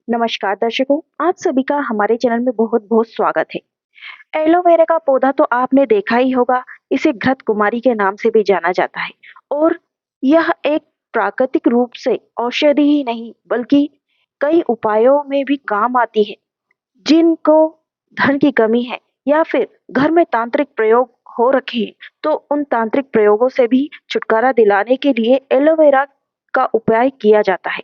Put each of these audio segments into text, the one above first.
नमस्कार दर्शकों, आप सभी का हमारे चैनल में बहुत बहुत स्वागत है। एलोवेरा का पौधा तो आपने देखा ही होगा। इसे घृत कुमारी के नाम से भी जाना जाता है और यह एक प्राकृतिक रूप से औषधि ही नहीं बल्कि कई उपायों में भी काम आती है। जिनको धन की कमी है या फिर घर में तांत्रिक प्रयोग हो रखे हैं, तो उन तांत्रिक प्रयोगों से भी छुटकारा दिलाने के लिए एलोवेरा का उपाय किया जाता है।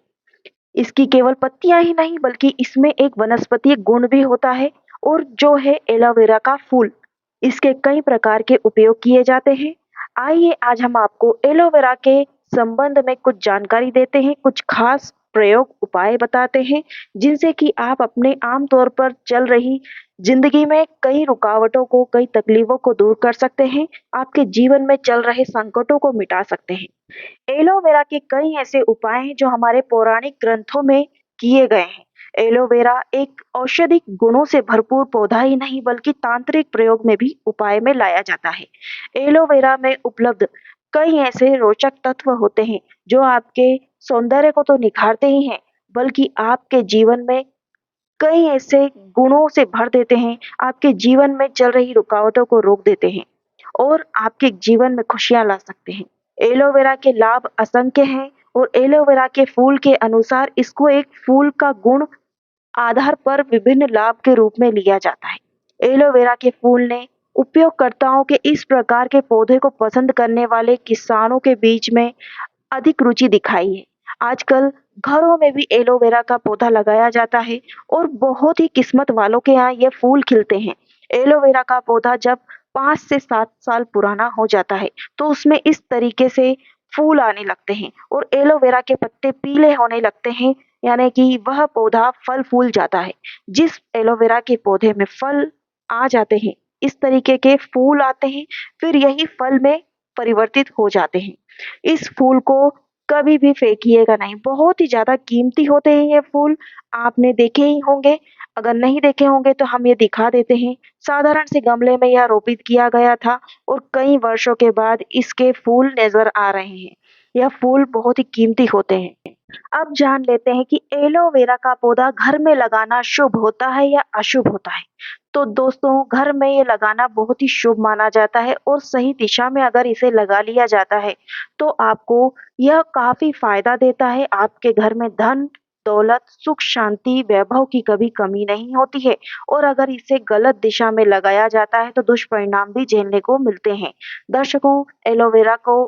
इसकी केवल पत्तियां ही नहीं बल्कि इसमें एक वनस्पतीय गुण भी होता है और जो है एलोवेरा का फूल। इसके कई प्रकार के उपयोग किए जाते हैं। आइए आज हम आपको एलोवेरा के संबंध में कुछ जानकारी देते हैं, कुछ खास प्रयोग उपाय बताते हैं जिनसे कि आप अपने आम तौर पर चल रही जिंदगी में कई रुकावटों को, कई तकलीफों को दूर कर सकते हैं। आपके जीवन में चल रहे संकटों को मिटा सकते हैं। एलोवेरा के कई ऐसे उपाय हैं जो हमारे पौराणिक ग्रंथों में किए गए हैं। एलोवेरा एक औषधिक गुणों से भरपूर पौधा ही नहीं बल्कि तांत्रिक प्रयोग में भी उपाय में लाया जाता है। एलोवेरा में उपलब्ध कई ऐसे रोचक तत्व होते हैं जो आपके सौंदर्य को तो निखारते ही हैं बल्कि आपके जीवन में कई ऐसे गुणों से भर देते हैं, आपके जीवन में चल रही रुकावटों को रोक देते हैं और आपके जीवन में खुशियां ला सकते हैं। एलोवेरा के लाभ असंख्य हैं और एलोवेरा के फूल के अनुसार इसको एक फूल का गुण आधार पर विभिन्न लाभ के रूप में लिया जाता है। एलोवेरा के फूल ने उपयोगकर्ताओं के इस प्रकार के पौधे को पसंद करने वाले किसानों के बीच में अधिक रुचि दिखाई है। आजकल घरों में भी एलोवेरा का पौधा लगाया जाता है और बहुत ही किस्मत वालों के यहाँ ये फूल खिलते हैं। एलोवेरा का पौधा जब 5 से 7 साल पुराना हो जाता है तो उसमें इस तरीके से फूल आने लगते हैं और एलोवेरा के पत्ते पीले होने लगते हैं, यानी कि वह पौधा फल फूल जाता है। जिस एलोवेरा के पौधे में फल आ जाते हैं, इस तरीके के फूल आते हैं, फिर यही फल में परिवर्तित हो जाते हैं। इस फूल को कभी भी फेंकिएगा नहीं, बहुत ही ज़्यादा कीमती होते हैं ये फूल, आपने देखे ही होंगे। अगर नहीं देखे होंगे तो हम ये दिखा देते हैं। साधारण से गमले में यह रोपित किया गया था और कई वर्षों के बाद इसके फूल नज़र आ रहे हैं। यह फूल बहुत ही कीमती होते हैं। अब जान लेते हैं कि एलोवेरा का पौधा घर में लगाना शुभ होता है या अशुभ होता है। तो दोस्तों, घर में ये लगाना बहुत ही शुभ माना जाता है और सही दिशा में अगर इसे लगा लिया जाता है तो आपको यह काफी फायदा देता है। आपके घर में धन दौलत सुख शांति वैभव की कभी कमी नहीं होती है और अगर इसे गलत दिशा में लगाया जाता है तो दुष्परिणाम भी झेलने को मिलते हैं। दर्शकों, एलोवेरा को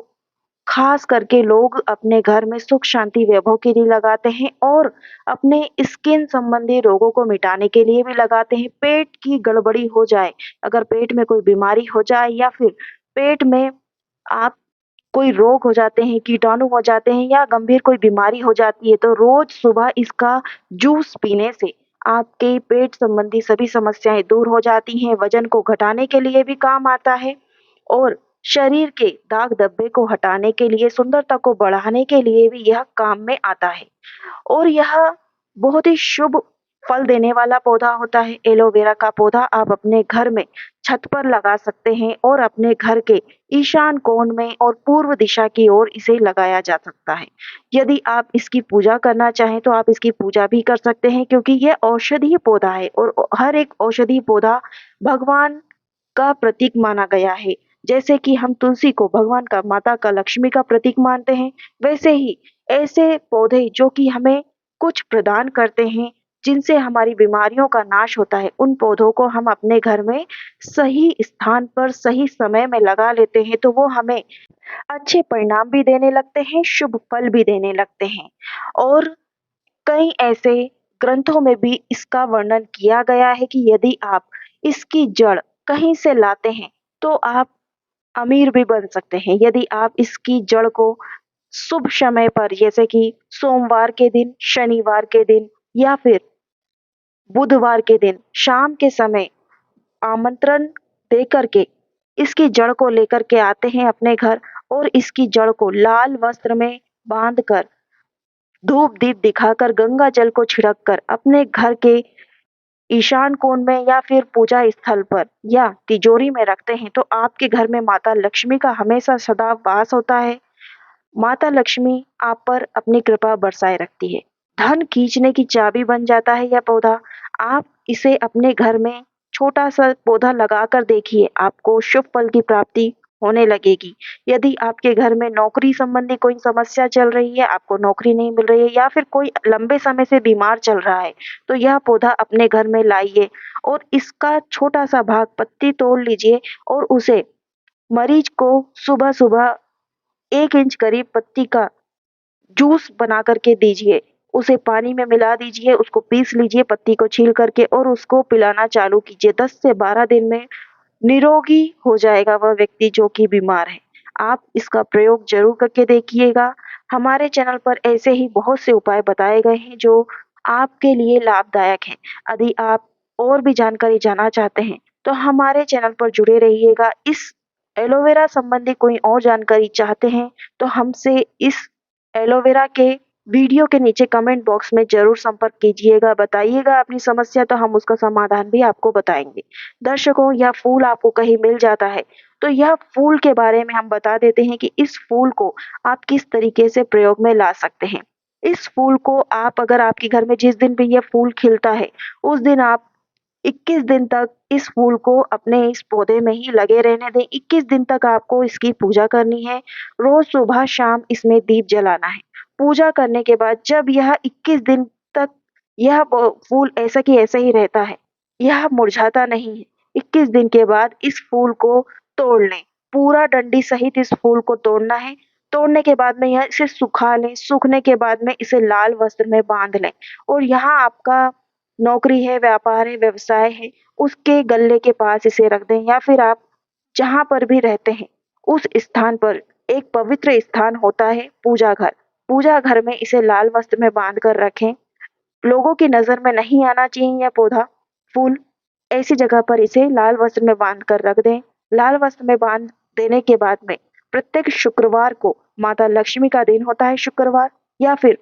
खास करके लोग अपने घर में सुख शांति वैभव के लिए लगाते हैं और अपने स्किन संबंधी रोगों को मिटाने के लिए भी लगाते हैं। पेट की गड़बड़ी हो जाए, अगर पेट में कोई बीमारी हो जाए या फिर पेट में आप कोई रोग हो जाते हैं, कीटाणु हो जाते हैं या गंभीर कोई बीमारी हो जाती है तो रोज सुबह इसका जूस पीने से आपके पेट संबंधी सभी समस्याएं दूर हो जाती हैं। वजन को घटाने के लिए भी काम आता है और शरीर के दाग धब्बे को हटाने के लिए, सुंदरता को बढ़ाने के लिए भी यह काम में आता है और यह बहुत ही शुभ फल देने वाला पौधा होता है। एलोवेरा का पौधा आप अपने घर में छत पर लगा सकते हैं और अपने घर के ईशान कोण में और पूर्व दिशा की ओर इसे लगाया जा सकता है। यदि आप इसकी पूजा करना चाहें तो आप इसकी पूजा भी कर सकते हैं क्योंकि यह औषधीय पौधा है और हर एक औषधीय पौधा भगवान का प्रतीक माना गया है। जैसे कि हम तुलसी को भगवान का, माता का, लक्ष्मी का प्रतीक मानते हैं, वैसे ही ऐसे पौधे जो कि हमें कुछ प्रदान करते हैं, जिनसे हमारी बीमारियों का नाश होता है, उन पौधों को हम अपने घर में सही स्थान पर सही समय में लगा लेते हैं तो वो हमें अच्छे परिणाम भी देने लगते हैं, शुभ फल भी देने लगते हैं। और कई ऐसे ग्रंथों में भी इसका वर्णन किया गया है कि यदि आप इसकी जड़ कहीं से लाते हैं तो आप अमीर भी बन सकते हैं। यदि आप इसकी जड़ को शुभ समय पर, जैसे कि सोमवार के दिन, शनिवार के दिन या फिर बुधवार के दिन शाम के समय आमंत्रण दे करके इसकी जड़ को लेकर के आते हैं अपने घर और इसकी जड़ को लाल वस्त्र में बांध कर, धूप दीप दिखाकर, गंगा जल को छिड़क कर अपने घर के ईशान कोण में या फिर पूजा स्थल पर या तिजोरी में रखते हैं तो आपके घर में माता लक्ष्मी का हमेशा सदा वास होता है। माता लक्ष्मी आप पर अपनी कृपा बरसाए रखती है। धन खींचने की चाबी बन जाता है यह पौधा। आप इसे अपने घर में छोटा-सा पौधा लगाकर देखिए, आपको शुभ फल की प्राप्ति होने लगेगी। यदि आपके घर में नौकरी संबंधी कोई समस्या चल रही है, आपको नौकरी नहीं मिल रही है या फिर कोई लंबे समय से बीमार चल रहा है, तो यह पौधा अपने घर में लाइए और इसका छोटा-सा भाग पत्ती तोड़ लीजिए और उसे मरीज को सुबह-सुबह 1 इंच करीब पत्ती का जूस बना कर के दीजिए। उसे पानी में मिला दीजिए, उसको पीस लीजिए पत्ती को छील करके और उसको पिलाना चालू कीजिए। 10 से 12 दिन में निरोगी हो जाएगा वह व्यक्ति जो कि बीमार है। आप इसका प्रयोग ज़रूर करके देखिएगा। हमारे चैनल पर ऐसे ही बहुत से उपाय बताए गए हैं जो आपके लिए लाभदायक हैं। यदि आप और भी जानकारी जानना चाहते हैं, तो हमारे चैनल पर जुड़े रहिएगा। इस एलोवेरा संबंधी कोई और जानकारी चाहते हैं, तो हमसे इस एलोवेरा के वीडियो के नीचे कमेंट बॉक्स में ज़रूर संपर्क कीजिएगा, बताइएगा अपनी समस्या तो हम उसका समाधान भी आपको बताएँगे। दर्शकों, यह फूल आपको कहीं मिल जाता है, तो यह फूल के बारे में हम बता देते हैं कि इस फूल को आप किस तरीके से प्रयोग में ला सकते हैं। इस फूल को आप अगर आपके घर में जिस दिन भी यह फूल खिलता है, उस दिन आप 21 दिन तक इस फूल को अपने इस पौधे में ही लगे रहने दें। 21 दिन तक आपको इसकी पूजा करनी है। रोज़ सुबह-शाम इसमें दीप जलाना है। पूजा करने के बाद जब यह 21 दिन तक यह फूल ऐसा की ऐसा ही रहता है, यह मुरझाता नहीं है। 21 दिन के बाद इस फूल को तोड़ लें। पूरा डंडी सहित इस फूल को तोड़ना है। तोड़ने के बाद में यह इसे सुखा लें। सूखने के बाद में इसे लाल वस्त्र में बाँध लें और यहाँ आपका नौकरी है, व्यापार है, व्यवसाय है, उसके गल्ले के पास इसे रख दें या फिर आप जहाँ पर भी रहते हैं, उस स्थान पर एक पवित्र स्थान होता है पूजा घर। पूजा घर में इसे लाल वस्त्र में बाँध कर रखें। लोगों की नज़र में नहीं आना चाहिए यह पौधा, फूल। ऐसी जगह पर इसे लाल वस्त्र में बाँध कर रख दें। लाल वस्त्र में बाँध देने के बाद में प्रत्येक शुक्रवार को माता लक्ष्मी का दिन होता है शुक्रवार या फिर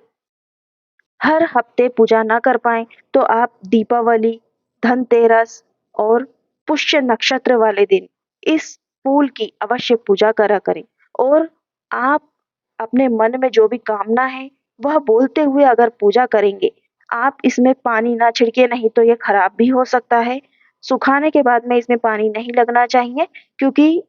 हर हफ्ते पूजा ना कर पाएँ, तो आप दीपावली, धनतेरस और पुष्य नक्षत्र वाले दिन इस फूल की अवश्य पूजा करा करें और आप अपने मन में जो भी कामना है, वह बोलते हुए अगर पूजा करेंगे, आप इसमें पानी ना छिड़के नहीं तो ये खराब भी हो सकता है। सुखाने के बाद में इसमें पानी नहीं लगना चाहिए क्योंकि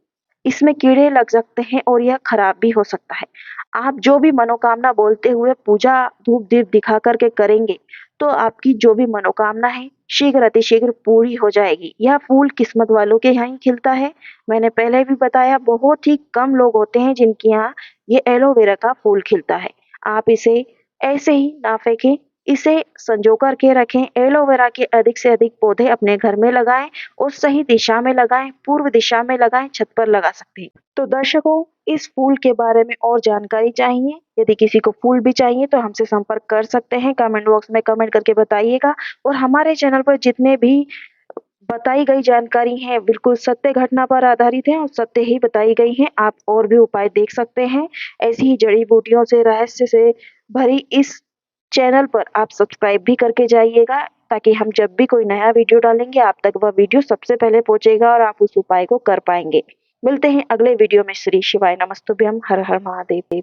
इसमें कीड़े लग सकते हैं और यह खराब भी हो सकता है। आप जो भी मनोकामना बोलते हुए पूजा धूप-दीप दिखा कर के करेंगे, तो आपकी जो भी मनोकामना है, शीघ्र अतिशीघ्र पूरी हो जाएगी। यह फूल किस्मत वालों के यहाँ ही खिलता है। मैंने पहले भी बताया बहुत ही कम लोग होते हैं जिनके यहाँ ये एलोवेरा का फूल खिलता है। आप इसे ऐसे ही ना फेंकें, इसे संजो कर के रखें। एलोवेरा के अधिक से अधिक पौधे अपने घर में लगाएँ और सही दिशा में लगाएँ, पूर्व दिशा में लगाएँ, छत पर लगा सकते हैं। तो दर्शकों, इस फूल के बारे में और जानकारी चाहिए, यदि किसी को फूल भी चाहिए तो हमसे संपर्क कर सकते हैं। कमेंट बॉक्स में कमेंट करके बताइएगा और हमारे चैनल पर जितने भी बताई गई जानकारी है बिल्कुल सत्य घटना पर आधारित है और सत्य ही बताई गई है। आप और भी उपाय देख सकते हैं। ऐसी ही जड़ी-बूटियों से, रहस्य से भरी इस चैनल पर आप सब्सक्राइब भी करके जाइएगा ताकि हम जब भी कोई नया वीडियो डालेंगे आप तक वह वीडियो सबसे पहले पहुँचेगा और आप उस उपाय को कर पाएँगे। मिलते हैं अगले वीडियो में। श्री शिवाय नमस्तुभ्यम। हर हर महादेव।